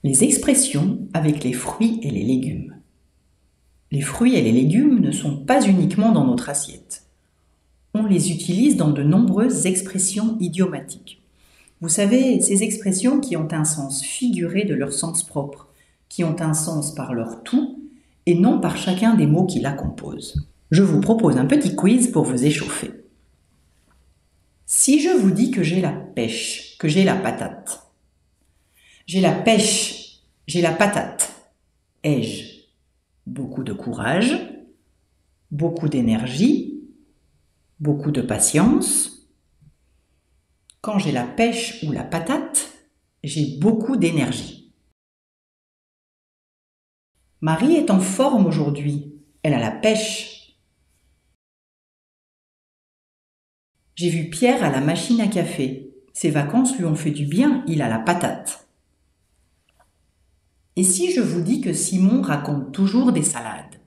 Les expressions avec les fruits et les légumes. Les fruits et les légumes ne sont pas uniquement dans notre assiette. On les utilise dans de nombreuses expressions idiomatiques. Vous savez, ces expressions qui ont un sens figuré de leur sens propre, qui ont un sens par leur tout et non par chacun des mots qui la composent. Je vous propose un petit quiz pour vous échauffer. Si je vous dis que j'ai la pêche, que j'ai la patate, j'ai la pêche, j'ai la patate, ai-je beaucoup de courage, beaucoup d'énergie, beaucoup de patience? Quand j'ai la pêche ou la patate, j'ai beaucoup d'énergie. Marie est en forme aujourd'hui, elle a la pêche. J'ai vu Pierre à la machine à café, ses vacances lui ont fait du bien, il a la patate. Et si je vous dis que Simon raconte toujours des salades?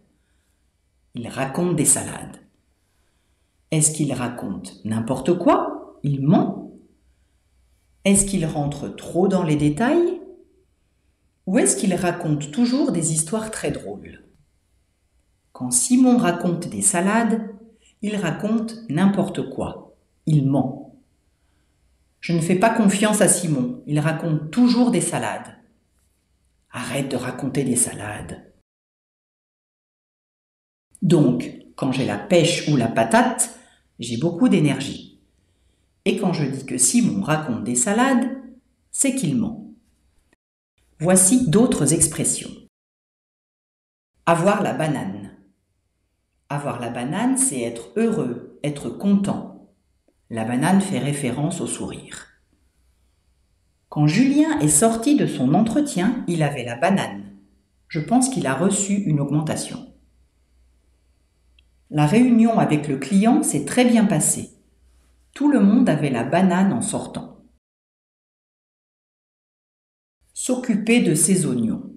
Il raconte des salades. Est-ce qu'il raconte n'importe quoi? Il ment? Est-ce qu'il rentre trop dans les détails? Ou est-ce qu'il raconte toujours des histoires très drôles? Quand Simon raconte des salades, il raconte n'importe quoi. Il ment. Je ne fais pas confiance à Simon, il raconte toujours des salades. Arrête de raconter des salades. Donc, quand j'ai la pêche ou la patate, j'ai beaucoup d'énergie. Et quand je dis que Simon raconte des salades, c'est qu'il ment. Voici d'autres expressions. Avoir la banane. Avoir la banane, c'est être heureux, être content. La banane fait référence au sourire. Quand Julien est sorti de son entretien, il avait la banane. Je pense qu'il a reçu une augmentation. La réunion avec le client s'est très bien passée. Tout le monde avait la banane en sortant. S'occuper de ses oignons.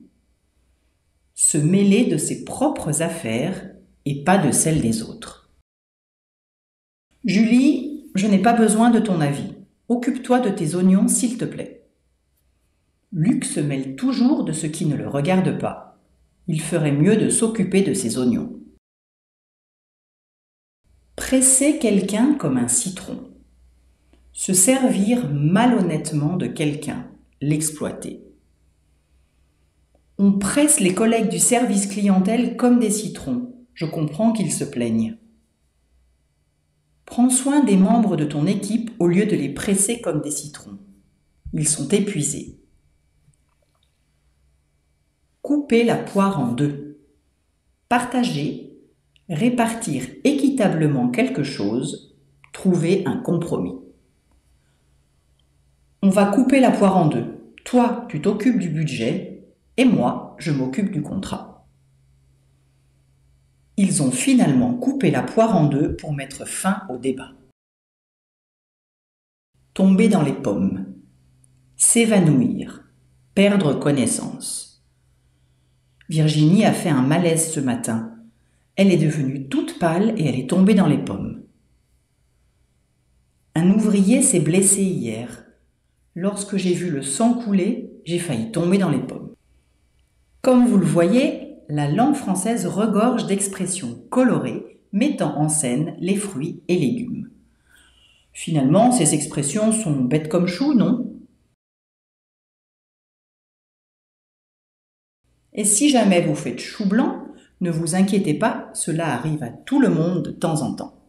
Se mêler de ses propres affaires et pas de celles des autres. Julie, je n'ai pas besoin de ton avis. Occupe-toi de tes oignons, s'il te plaît. Luc se mêle toujours de ce qui ne le regarde pas. Il ferait mieux de s'occuper de ses oignons. Presser quelqu'un comme un citron. Se servir malhonnêtement de quelqu'un, l'exploiter. On presse les collègues du service clientèle comme des citrons. Je comprends qu'ils se plaignent. Prends soin des membres de ton équipe au lieu de les presser comme des citrons. Ils sont épuisés. Couper la poire en deux. Partager, répartir équitablement quelque chose, trouver un compromis. On va couper la poire en deux. Toi, tu t'occupes du budget et moi, je m'occupe du contrat. Ils ont finalement coupé la poire en deux pour mettre fin au débat. Tomber dans les pommes. S'évanouir. Perdre connaissance. Virginie a fait un malaise ce matin. Elle est devenue toute pâle et elle est tombée dans les pommes. Un ouvrier s'est blessé hier. Lorsque j'ai vu le sang couler, j'ai failli tomber dans les pommes. Comme vous le voyez, la langue française regorge d'expressions colorées mettant en scène les fruits et légumes. Finalement, ces expressions sont bêtes comme chou, non? Et si jamais vous faites chou blanc, ne vous inquiétez pas, cela arrive à tout le monde de temps en temps.